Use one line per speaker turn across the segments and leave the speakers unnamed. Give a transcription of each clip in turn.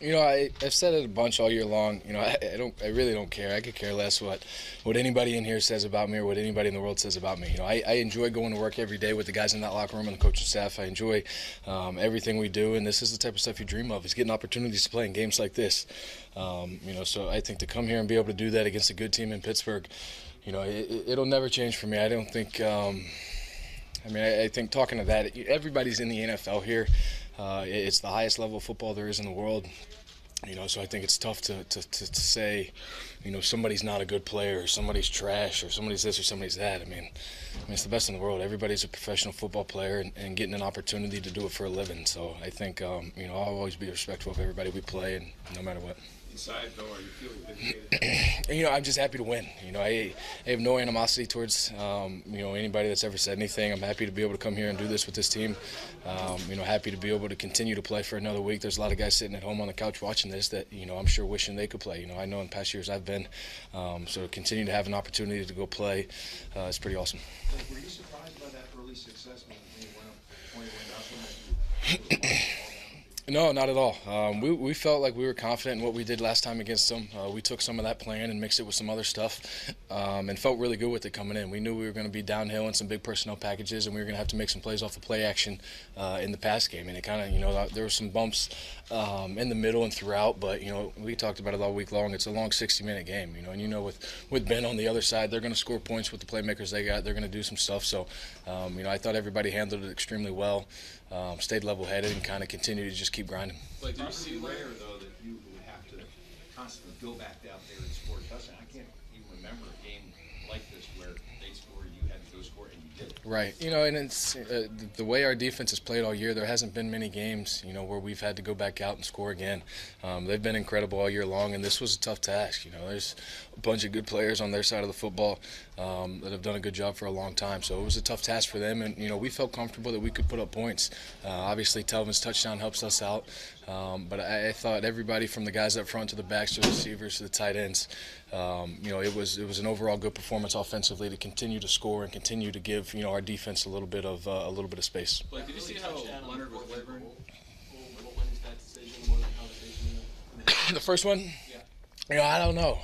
I've said it a bunch all year long. I really don't care. I could care less what anybody in here says about me or what anybody in the world says about me. I enjoy going to work every day with the guys in that locker room and the coaching staff. I enjoy everything we do, and this is the type of stuff you dream of, is getting opportunities to play in games like this. So I think to come here and be able to do that against a good team in Pittsburgh, it'll never change for me. I don't think. I think talking to that, everybody's in the NFL here. It's the highest level of football there is in the world. So I think it's tough to say, somebody's not a good player or somebody's trash or somebody's this or somebody's that. It's the best in the world. Everybody's a professional football player and getting an opportunity to do it for a living. So I think, I'll always be respectful of everybody we play, and no matter what.
Inside, though, are you feeling vindicated?
I'm just happy to win. I have no animosity towards, anybody that's ever said anything. I'm happy to be able to come here and do this with this team. Happy to be able to continue to play for another week. There's a lot of guys sitting at home on the couch watching this that, I'm sure wishing they could play. I know in past years I've been. So to continue to have an opportunity to go play is pretty awesome.
Were you surprised by that early success when you went up 20-0?
No, not at all. We felt like we were confident in what we did last time against them. We took some of that plan and mixed it with some other stuff, and felt really good with it coming in. We knew we were going to be downhill in some big personnel packages, and we were going to have to make some plays off the play action in the pass game. And it kind of, there were some bumps in the middle and throughout, but we talked about it all week long. It's a long 60-minute game, and with Ben on the other side, they're going to score points with the playmakers they got. They're going to do some stuff. So, I thought everybody handled it extremely well. Stayed level-headed and kind of continued to just keep grinding.
Like, did you see later, though, that you would have to constantly go back out there and score a touchdown? I can't even remember a game like this where they scored, you had to go score, and you did it.
Right. And it's the way our defense has played all year, there hasn't been many games, where we've had to go back out and score again. They've been incredible all year long, and this was a tough task. There's a bunch of good players on their side of the football that have done a good job for a long time. So it was a tough task for them, and, we felt comfortable that we could put up points. Obviously, Telvin's touchdown helps us out, but I thought everybody from the guys up front to the backs to the receivers to the tight ends, it was an overall good performance offensively to continue to score and continue to give, our defense a little bit of space.
Like, did you see how Leonard was laboring?
The first one?
Yeah.
I don't know.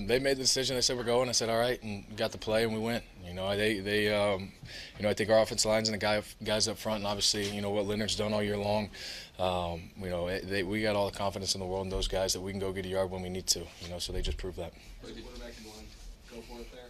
They made the decision. They said we're going. I said all right, and got the play, and we went. I think our offensive lines and the guys up front, and obviously, what Leonard's done all year long. We got all the confidence in the world in those guys that we can go get a yard when we need to. So they just proved that.
But the quarterback can go for it there.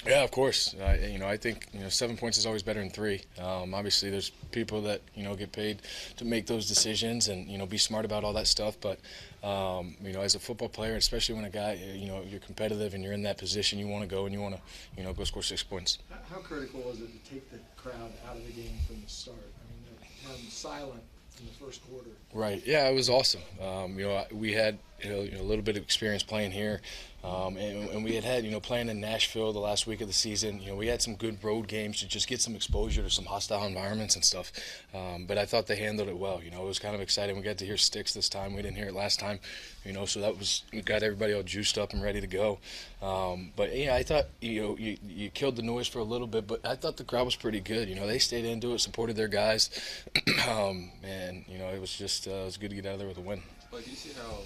Yeah, of course. I think 7 points is always better than 3. Obviously, there's people that get paid to make those decisions and be smart about all that stuff. But as a football player, especially when a guy you're competitive and you're in that position, you want to go and you want to go score 6 points.
How critical was it to take the crowd out of the game from the start? They're silent in the first quarter.
Right. Yeah, it was awesome. We had a little bit of experience playing here, and we had playing in Nashville the last week of the season. We had some good road games to just get some exposure to some hostile environments and stuff. But I thought they handled it well. It was kind of exciting. We got to hear Sticks this time. We didn't hear it last time. So that got everybody all juiced up and ready to go. But I thought you killed the noise for a little bit, but I thought the crowd was pretty good. They stayed into it, supported their guys, and it was just it was good to get out of there with a win.
But do you see how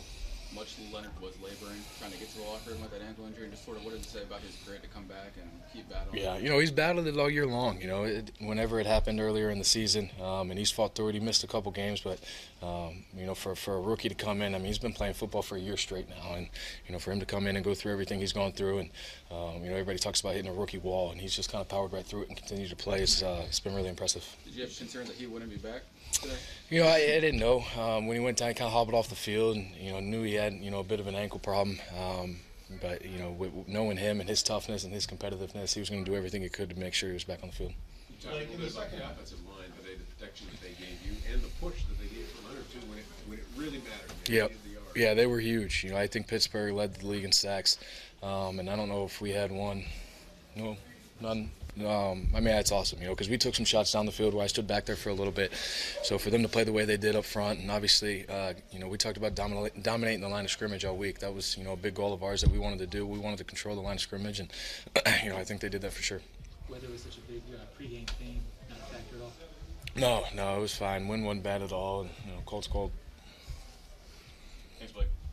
much Leonard was laboring, trying to get to the locker room with that ankle injury, and just sort of what does it say about his grit to come back and keep battling?
Yeah, he's battled it all year long. Whenever it happened earlier in the season, and he's fought through it. He missed a couple games, but for a rookie to come in, he's been playing football for a year straight now, and for him to come in and go through everything he's gone through, and everybody talks about hitting a rookie wall, and he's just kind of powered right through it and continued to play. It's been really impressive.
Did you have concerns that he wouldn't be back today?
I didn't know. When he went down, he kind of hobbled off the field, and knew he had a bit of an ankle problem. But knowing him and his toughness and his competitiveness, he was going to do everything he could to make sure he was back on the field.
You talked a little bit about the offensive line today, the protection that they gave you, and the push that they gave for Leonard too when it really mattered.
Yep. Yeah, they were huge. I think Pittsburgh led the league in sacks, and I don't know if we had one. No, none. That's awesome, because we took some shots down the field where I stood back there for a little bit. So for them to play the way they did up front, and obviously, we talked about dominating the line of scrimmage all week. That was, a big goal of ours that we wanted to do. We wanted to control the line of scrimmage, and, I think they did that for sure.
Weather was such a big pregame thing, not a factor at all?
No, it was fine. Wind wasn't bad at all, and, cold's cold.